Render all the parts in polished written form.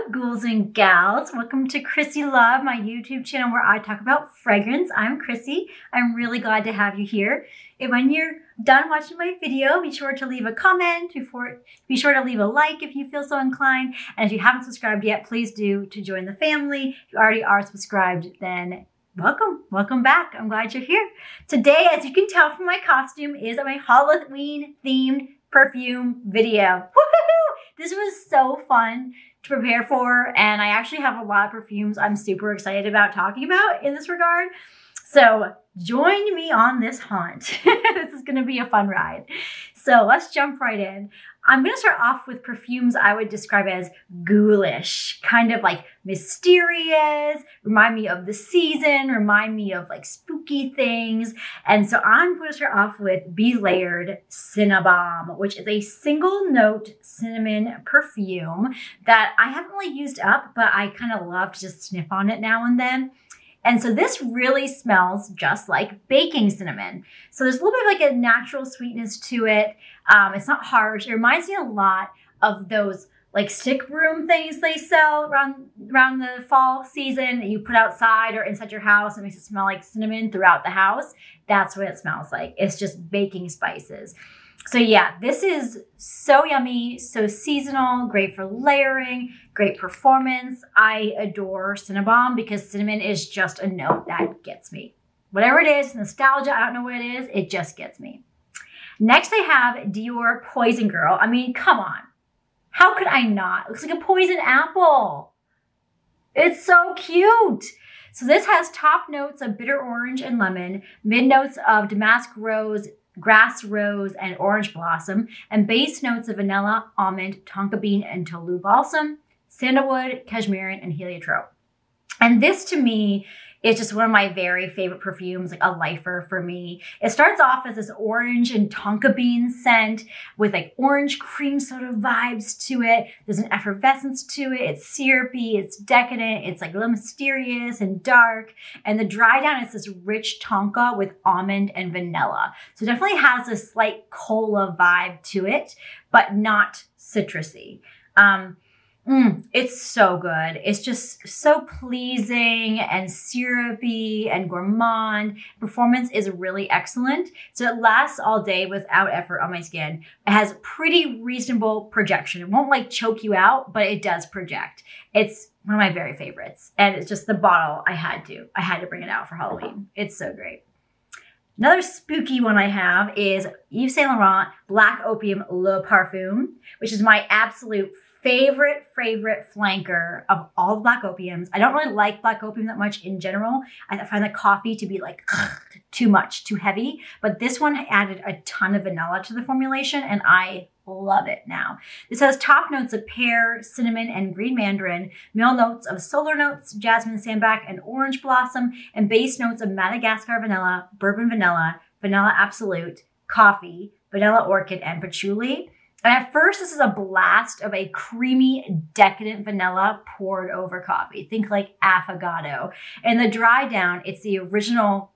up, ghouls and gals? Welcome to Chrissy Love, my YouTube channel where I talk about fragrance. I'm Chrissy. I'm really glad to have you here. And when you're done watching my video, be sure to leave a comment, be sure to leave a like if you feel so inclined. And if you haven't subscribed yet, please do to join the family. If you already are subscribed, then welcome back. I'm glad you're here. Today, as you can tell from my costume, is my Halloween themed perfume video. Woohoo! This was so fun to prepare for, and I actually have a lot of perfumes I'm super excited about talking about in this regard. So join me on this haunt. This is gonna be a fun ride. So let's jump right in. I'm gonna start off with perfumes I would describe as ghoulish, kind of like mysterious, remind me of the season, remind me of like spooky things. And so I'm gonna start off with Layered Cinnabomb, which is a single note cinnamon perfume that I haven't really used up, but I kind of love to just sniff on it now and then. And so this really smells just like baking cinnamon. So there's a little bit of like a natural sweetness to it. It's not harsh. It reminds me a lot of those like stick broom things they sell around the fall season that you put outside or inside your house. It makes it smell like cinnamon throughout the house. That's what it smells like. It's just baking spices. So yeah, this is so yummy, so seasonal, great for layering, great performance. I adore Cinnabomb because cinnamon is just a note that gets me. Whatever it is, nostalgia, I don't know what it is, it just gets me. Next I have Dior Poison Girl. I mean, come on. How could I not? It looks like a poison apple. It's so cute. So this has top notes of bitter orange and lemon, mid notes of damask rose, grass rose, and orange blossom, and base notes of vanilla, almond, tonka bean, and tolu balsam, sandalwood, cashmere, and heliotrope. And this to me is just one of my very favorite perfumes, like a lifer for me. It starts off as this orange and tonka bean scent with like orange cream soda vibes to it. There's an effervescence to it. It's syrupy, it's decadent, it's like a little mysterious and dark. And the dry down is this rich tonka with almond and vanilla. So it definitely has a slight cola vibe to it, but not citrusy. It's so good. It's just so pleasing and syrupy and gourmand. Performance is really excellent. So it lasts all day without effort on my skin. It has pretty reasonable projection. It won't like choke you out, but it does project. It's one of my very favorites. And it's just the bottle I had to bring it out for Halloween. It's so great. Another spooky one I have is Yves Saint Laurent Black Opium Le Parfum, which is my absolute favorite flanker of all the Black Opiums. I don't really like Black Opium that much in general. I find the coffee to be like too much, too heavy. But this one added a ton of vanilla to the formulation and I love it now. This has top notes of pear, cinnamon, and green mandarin, middle notes of solar notes, jasmine sambac, and orange blossom, and base notes of Madagascar vanilla, bourbon vanilla, vanilla absolute, coffee, vanilla orchid, and patchouli. And at first, this is a blast of a creamy, decadent vanilla poured over coffee. Think like affogato. And the dry down, it's the original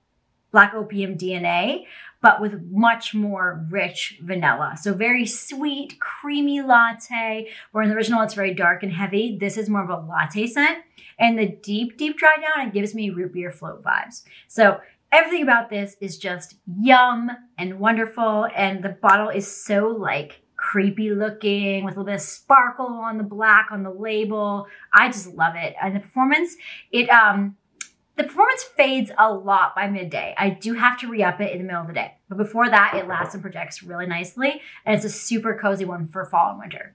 Black Opium DNA, but with much more rich vanilla. So very sweet, creamy latte, where in the original, it's very dark and heavy. This is more of a latte scent. And the deep dry down, it gives me root beer float vibes. So everything about this is just yum and wonderful. And the bottle is so like creepy looking with a little bit of sparkle on the black on the label. I just love it. And the performance, the performance fades a lot by midday. I do have to re-up it in the middle of the day. But before that, it lasts and projects really nicely. And it's a super cozy one for fall and winter.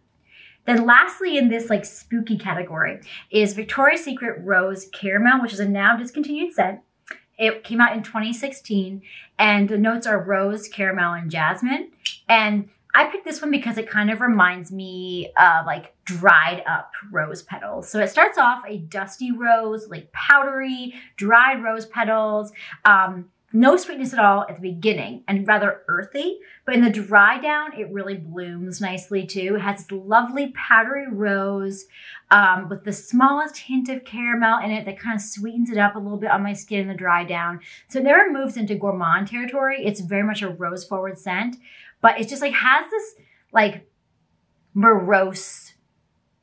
Then lastly in this like spooky category is Victoria's Secret Rose Caramel, which is a now discontinued scent. It came out in 2016 and the notes are rose, caramel, and jasmine. And I picked this one because it kind of reminds me of like dried up rose petals. So it starts off a dusty rose, like powdery, dried rose petals. No sweetness at all at the beginning and rather earthy, but in the dry down, it really blooms nicely too. It has this lovely powdery rose with the smallest hint of caramel in it that kind of sweetens it up a little bit on my skin in the dry down. So it never moves into gourmand territory. It's very much a rose forward scent, but it just like has this like morose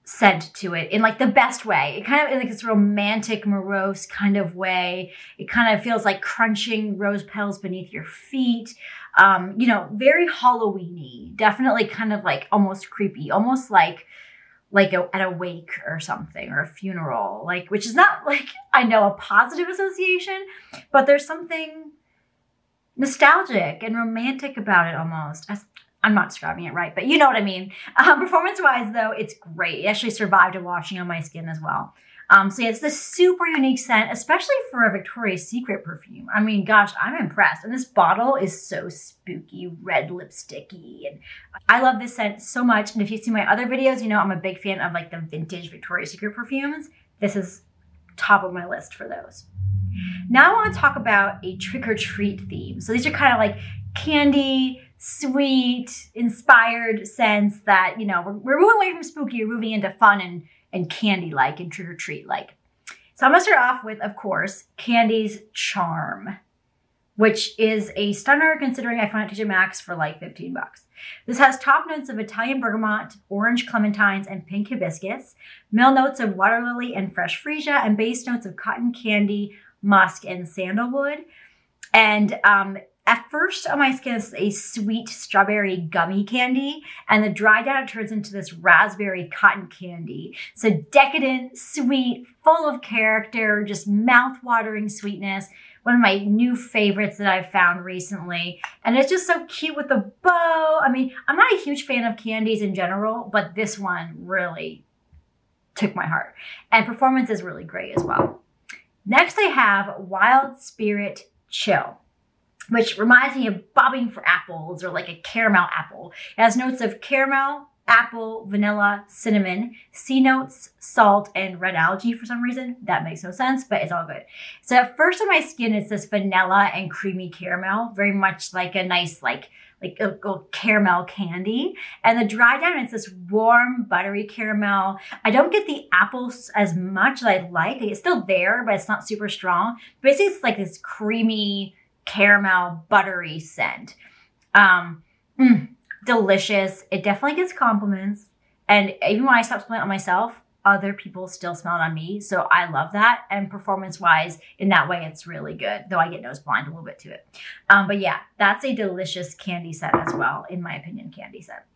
scent to it in like the best way. It kind of in like this romantic, morose kind of way. It kind of feels like crunching rose petals beneath your feet. You know, very Halloween-y, definitely kind of like almost creepy, almost like at a wake or something, or a funeral, like, which is not like, I know, a positive association, but there's something nostalgic and romantic about it almost. I'm not describing it right, but you know what I mean. Performance-wise, though, it's great. It actually survived a washing on my skin as well. So yeah, it's this super unique scent, especially for a Victoria's Secret perfume. I mean, gosh, I'm impressed. And this bottle is so spooky, red lipsticky. And I love this scent so much. And if you see my other videos, you know I'm a big fan of like the vintage Victoria's Secret perfumes. This is top of my list for those. Now I want to talk about a trick-or-treat theme. So these are kind of like candy, sweet, inspired scents that, you know, we're moving away from spooky, we're moving into fun and candy-like and trick-or-treat-like. So I'm going to start off with, of course, Candie's Charm, which is a stunner considering I found it at TJ Maxx for like 15 bucks. This has top notes of Italian bergamot, orange clementines, and pink hibiscus, middle notes of water lily and fresh freesia, and base notes of cotton candy, musk, and sandalwood. And at first on my skin, it's a sweet strawberry gummy candy, and the dry down it turns into this raspberry cotton candy. So decadent, sweet, full of character, just mouth-watering sweetness. One of my new favorites that I've found recently. And it's just so cute with the bow. I mean, I'm not a huge fan of candies in general, but this one really took my heart. And performance is really great as well. Next I have Wild Spirit Chill, which reminds me of bobbing for apples or like a caramel apple. It has notes of caramel, apple, vanilla, cinnamon, sea notes, salt, and red algae for some reason. That makes no sense, but it's all good. So at first on my skin, it's this vanilla and creamy caramel, very much like a nice, like a caramel candy. And the dry down, it's this warm, buttery caramel. I don't get the apples as much as I like. It's still there, but it's not super strong. Basically, it's like this creamy, caramel, buttery scent. Delicious. It definitely gets compliments. And even when I stop smelling it on myself, other people still smell it on me. So I love that. And performance-wise, in that way, it's really good. Though I get nose blind a little bit to it. But yeah, that's a delicious candy set as well, in my opinion, candy set.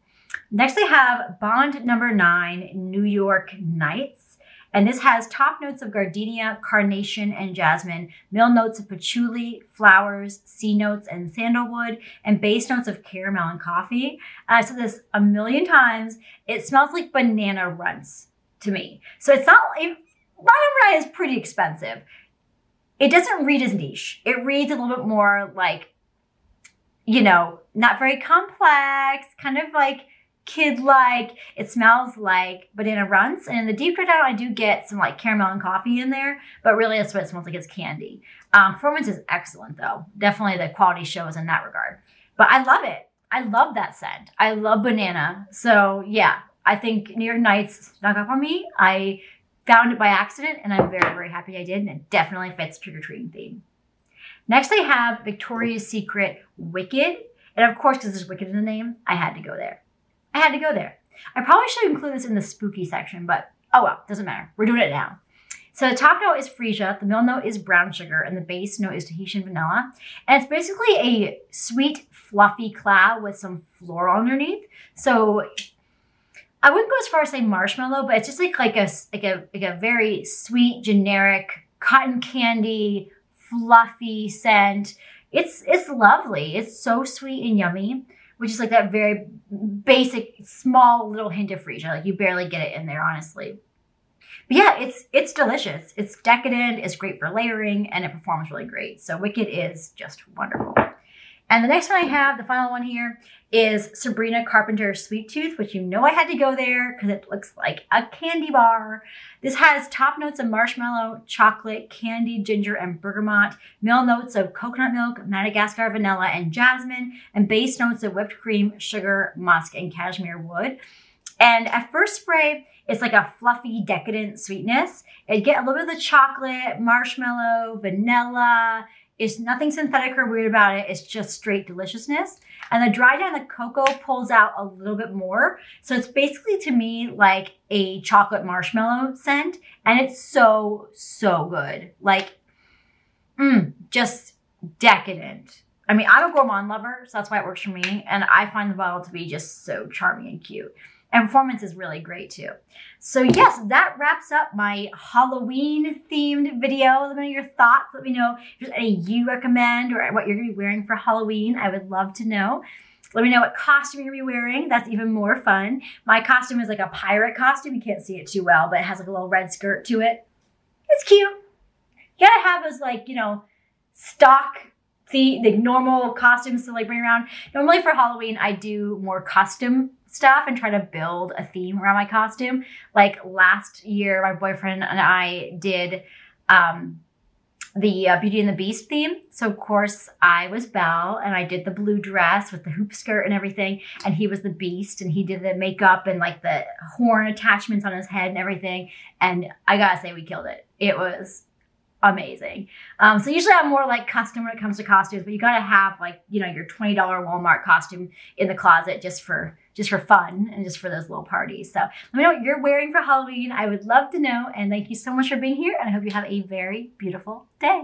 Next, I have Bond No. 9 New York Nights. And this has top notes of gardenia, carnation, and jasmine, middle notes of patchouli, flowers, sea notes, and sandalwood, and base notes of caramel and coffee. I said this a million times. It smells like banana runts to me. So it's not, Bond No. 9 is pretty expensive. It doesn't read as niche. It reads a little bit more like, you know, not very complex, kind of like kid-like. It smells like banana runts, and in the deep dry down I do get some like caramel and coffee in there, but really that's what it smells like, is candy. Performance is excellent though. Definitely the quality shows in that regard. But I love it. I love that scent. I love banana. So yeah, I think New York Nights snuck up on me. I found it by accident, and I'm very, very happy I did, and it definitely fits trick-or-treating theme. Next I have Victoria's Secret Wicked, and of course because there's Wicked in the name, I had to go there. I probably should include this in the spooky section, but oh well, doesn't matter. We're doing it now. So the top note is freesia, the middle note is brown sugar, and the base note is Tahitian vanilla. And it's basically a sweet, fluffy cloud with some floral underneath. So I wouldn't go as far as say marshmallow, but it's just like a very sweet, generic cotton candy, fluffy scent. It's lovely. It's so sweet and yummy, which is like that very basic, small little hint of freesia. Like you barely get it in there, honestly. But yeah, it's delicious. It's decadent, it's great for layering, and it performs really great. So Wicked is just wonderful. And the next one I have, the final one here, is Sabrina Carpenter Sweet Tooth, which you know I had to go there because it looks like a candy bar. This has top notes of marshmallow, chocolate, candy, ginger, and bergamot, middle notes of coconut milk, Madagascar vanilla, and jasmine, and base notes of whipped cream, sugar, musk, and cashmere wood. And at first spray, it's like a fluffy, decadent sweetness. You get a little bit of the chocolate, marshmallow, vanilla. It's nothing synthetic or weird about it. It's just straight deliciousness. And the dry down, the cocoa pulls out a little bit more. So it's basically, to me, like a chocolate marshmallow scent. And it's so, so good. Like, just decadent. I mean, I'm a gourmand lover, so that's why it works for me. And I find the bottle to be just so charming and cute. And performance is really great too. So yes, that wraps up my Halloween themed video. Let me know your thoughts. Let me know if there's any you recommend or what you're gonna be wearing for Halloween. I would love to know. Let me know what costume you're gonna be wearing. That's even more fun. My costume is like a pirate costume. You can't see it too well, but it has like a little red skirt to it. It's cute. You gotta have those, like, you know, stock, the normal costumes to like bring around. Normally for Halloween, I do more custom stuff and try to build a theme around my costume. Like last year, my boyfriend and I did the Beauty and the Beast theme. So of course I was Belle and I did the blue dress with the hoop skirt and everything. And he was the Beast and he did the makeup and like the horn attachments on his head and everything. And I gotta say, we killed it. It was amazing. So usually I'm more like custom when it comes to costumes, but you gotta have, like, you know, your $20 Walmart costume in the closet just for fun and just for those little parties. So let me know what you're wearing for Halloween. I would love to know. And thank you so much for being here. And I hope you have a very beautiful day.